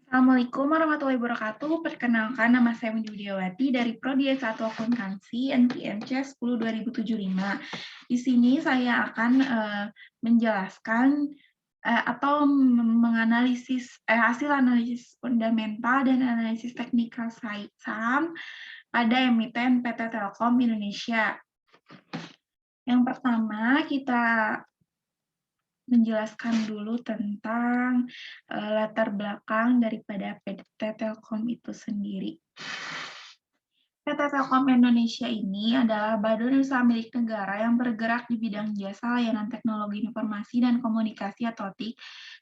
Assalamualaikum warahmatullahi wabarakatuh. Perkenalkan, nama saya Windy Widiawati dari Prodi S1 Akuntansi NPMC 10 2075. Di sini saya akan menjelaskan atau menganalisis hasil analisis fundamental dan analisis teknikal saham pada emiten PT Telkom Indonesia. Yang pertama, kita menjelaskan dulu tentang latar belakang daripada PT Telkom itu sendiri. PT Telkom Indonesia ini adalah badan usaha milik negara yang bergerak di bidang jasa layanan teknologi informasi dan komunikasi atau TIK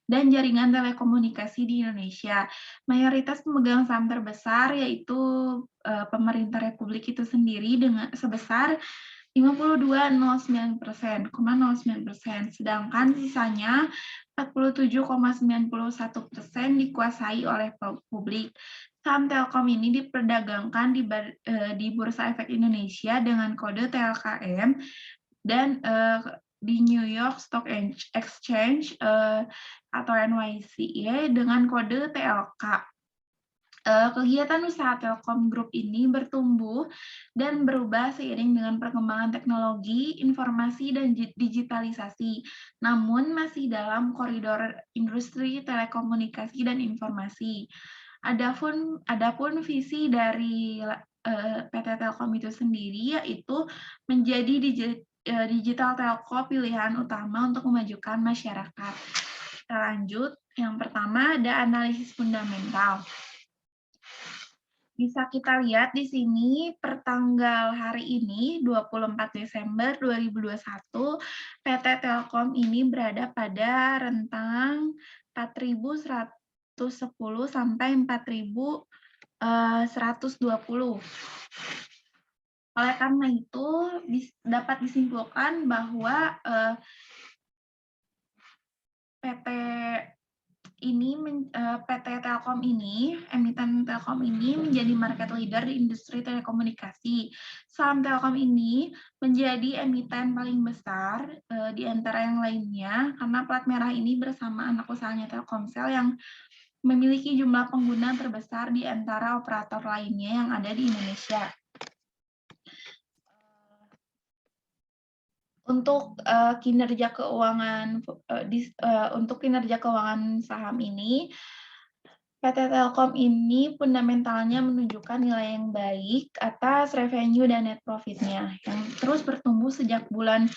dan jaringan telekomunikasi di Indonesia. Mayoritas pemegang saham terbesar yaitu pemerintah Republik itu sendiri dengan sebesar 52,09%, sedangkan sisanya 47,91% dikuasai oleh publik. Saham Telkom ini diperdagangkan di Bursa Efek Indonesia dengan kode TLKM dan di New York Stock Exchange atau NYSE dengan kode TLK. Kegiatan usaha Telkom Group ini bertumbuh dan berubah seiring dengan perkembangan teknologi, informasi, dan digitalisasi, namun masih dalam koridor industri telekomunikasi dan informasi. Adapun visi dari PT Telkom itu sendiri yaitu menjadi digital telco pilihan utama untuk memajukan masyarakat. Kita lanjut, yang pertama ada analisis fundamental. Bisa kita lihat di sini pertanggal hari ini 24 Desember 2021 PT Telkom ini berada pada rentang 4.110 sampai 4.120. Oleh karena itu dapat disimpulkan bahwa PT Telkom ini, emiten Telkom ini menjadi market leader di industri telekomunikasi. Saham Telkom ini menjadi emiten paling besar di antara yang lainnya karena plat merah ini bersama anak usahanya Telkomsel yang memiliki jumlah pengguna terbesar di antara operator lainnya yang ada di Indonesia. Untuk kinerja keuangan saham ini, PT Telkom ini fundamentalnya menunjukkan nilai yang baik atas revenue dan net profit-nya yang terus bertumbuh sejak bulan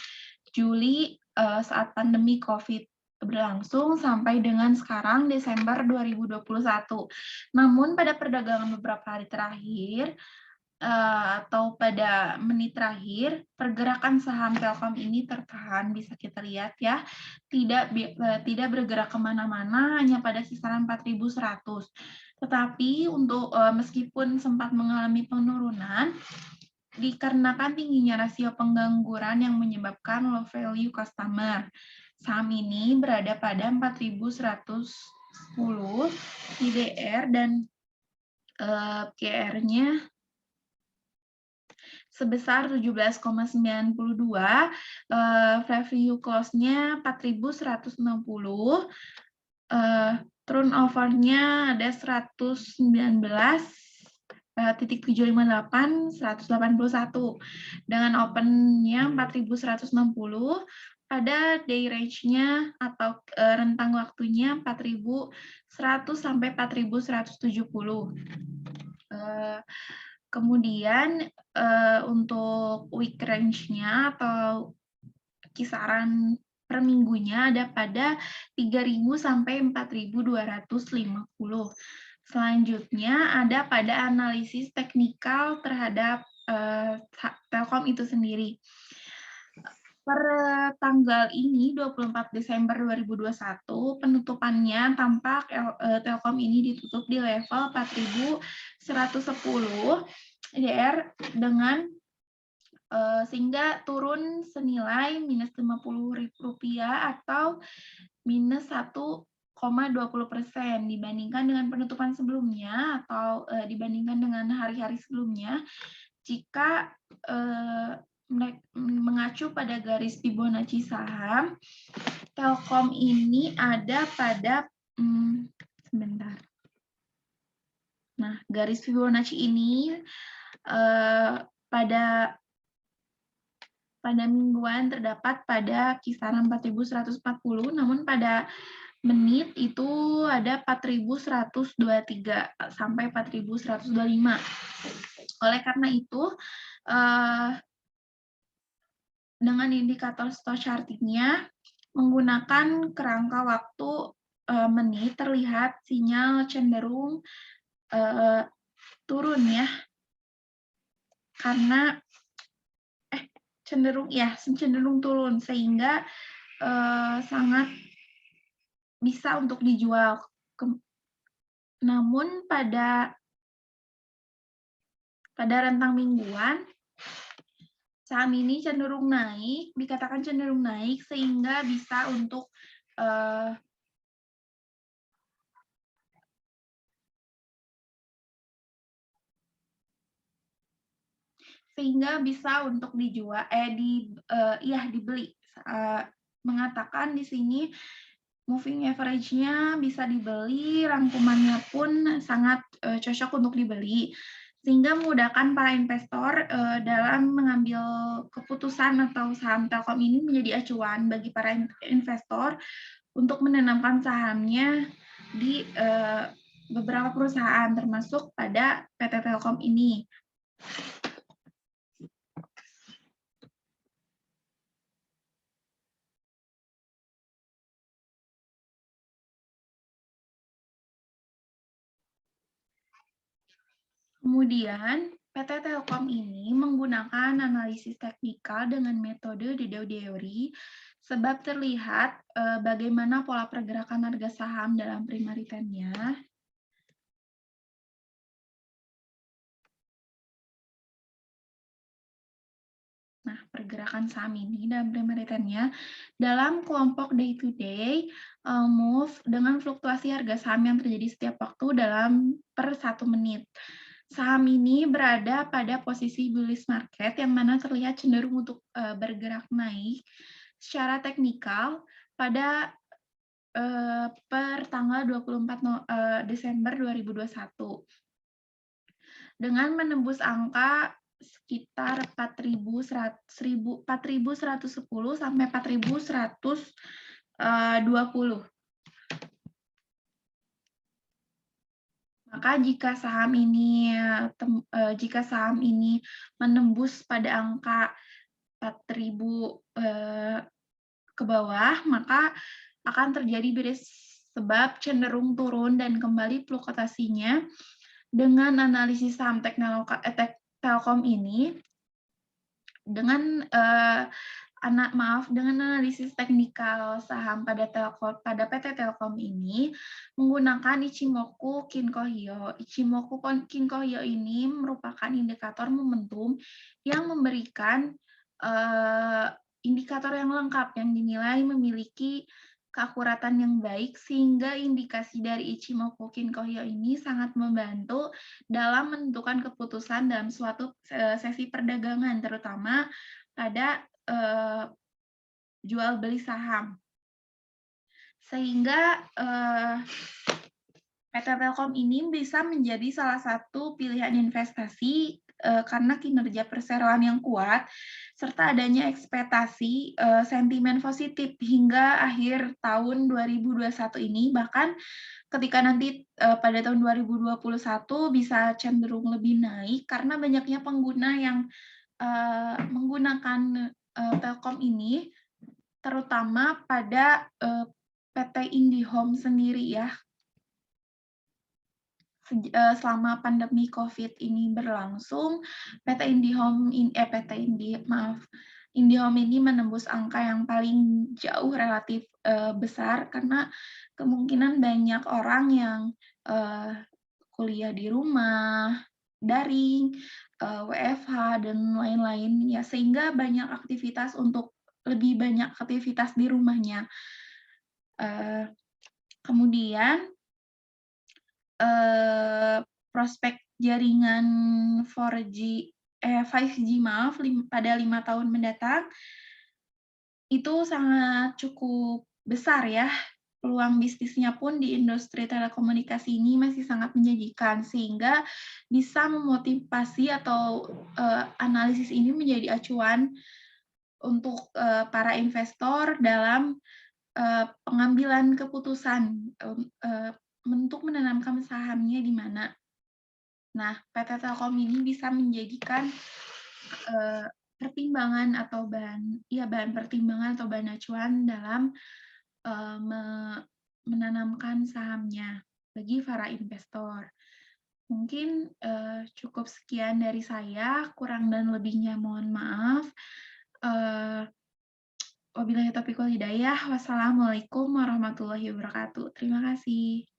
Juli saat pandemi COVID berlangsung sampai dengan sekarang Desember 2021. Namun pada perdagangan beberapa hari terakhir atau pada menit terakhir, pergerakan saham Telkom ini tertahan, bisa kita lihat ya, tidak bergerak kemana-mana, hanya pada kisaran 4.100. Tetapi untuk meskipun sempat mengalami penurunan, dikarenakan tingginya rasio pengangguran yang menyebabkan low value customer, saham ini berada pada 4.110 IDR dan PR-nya sebesar 17,92, revenue close-nya 4.160, turnover-nya ada 119,758, 181, dengan open-nya 4.160, pada day range-nya atau rentang waktunya 4.100 sampai 4.170. Kemudian untuk week range-nya atau kisaran per minggunya ada pada 3.000 sampai 4.250. Selanjutnya ada pada analisis teknikal terhadap Telkom itu sendiri. Per tanggal ini 24 Desember 2021 penutupannya tampak Telkom ini ditutup di level 4.110 IDR dengan sehingga turun senilai minus Rp50.000 atau minus 1,20% dibandingkan dengan penutupan sebelumnya atau dibandingkan dengan hari-hari sebelumnya. Jika mengacu pada garis Fibonacci saham, Telkom ini ada pada sebentar. Nah, garis Fibonacci ini pada mingguan terdapat pada kisaran 4.140, namun pada menit itu ada 4.123 sampai 4.125. Oleh karena itu, dengan indikator stochastiknya menggunakan kerangka waktu menit, terlihat sinyal cenderung turun ya, karena cenderung turun, sehingga sangat bisa untuk dijual. Namun pada rentang mingguan, saham ini cenderung naik, dikatakan cenderung naik, sehingga bisa untuk dijual, dibeli. Mengatakan di sini moving average-nya bisa dibeli, rangkumannya pun sangat cocok untuk dibeli, sehingga memudahkan para investor dalam mengambil keputusan atau saham Telkom ini menjadi acuan bagi para investor untuk menanamkan sahamnya di beberapa perusahaan, termasuk pada PT Telkom ini. Kemudian, PT Telkom ini menggunakan analisis teknikal dengan metode The Dow Theory, sebab terlihat bagaimana pola pergerakan harga saham dalam primary trend-nya. Nah, pergerakan saham ini dalam primary trend-nya dalam kelompok day to day move dengan fluktuasi harga saham yang terjadi setiap waktu per 1 menit. Saham ini berada pada posisi bullish market yang mana terlihat cenderung untuk bergerak naik secara teknikal pada per tanggal 24 Desember 2021 dengan menembus angka sekitar 4.110 sampai 4.120. Maka jika saham ini menembus pada angka 4.000 ke bawah, maka akan terjadi bearish, sebab cenderung turun dan kembali fluktuasinya. Dengan analisis saham Telkom ini, dengan analisis teknikal saham pada PT Telkom ini menggunakan Ichimoku Kinko-hyo. Ichimoku Kinko-hyo ini merupakan indikator momentum yang memberikan indikator yang lengkap yang dinilai memiliki keakuratan yang baik, sehingga indikasi dari Ichimoku Kinko-hyo ini sangat membantu dalam menentukan keputusan dalam suatu sesi perdagangan, terutama pada jual beli saham. Sehingga PT Telkom ini bisa menjadi salah satu pilihan investasi karena kinerja perseroan yang kuat, serta adanya ekspektasi sentimen positif hingga akhir tahun 2021 ini, bahkan ketika nanti pada tahun 2021 bisa cenderung lebih naik karena banyaknya pengguna yang menggunakan Telkom ini, terutama pada PT IndiHome sendiri ya. Selama pandemi COVID ini berlangsung, IndiHome ini menembus angka yang paling jauh relatif besar, karena kemungkinan banyak orang yang kuliah di rumah, daring, WFH, dan lain-lain ya, sehingga lebih banyak aktivitas di rumahnya. Kemudian prospek jaringan 5G pada 5 tahun mendatang itu sangat cukup besar ya, peluang bisnisnya pun di industri telekomunikasi ini masih sangat menjanjikan, sehingga bisa memotivasi atau analisis ini menjadi acuan untuk para investor dalam pengambilan keputusan untuk menanamkan sahamnya di mana. Nah, PT Telkom ini bisa menjadikan pertimbangan atau bahan pertimbangan atau bahan acuan dalam menanamkan sahamnya bagi para investor. Mungkin cukup sekian dari saya, kurang dan lebihnya mohon maaf. Wabillahi taufiq wal hidayah. Wassalamualaikum warahmatullahi wabarakatuh. Terima kasih.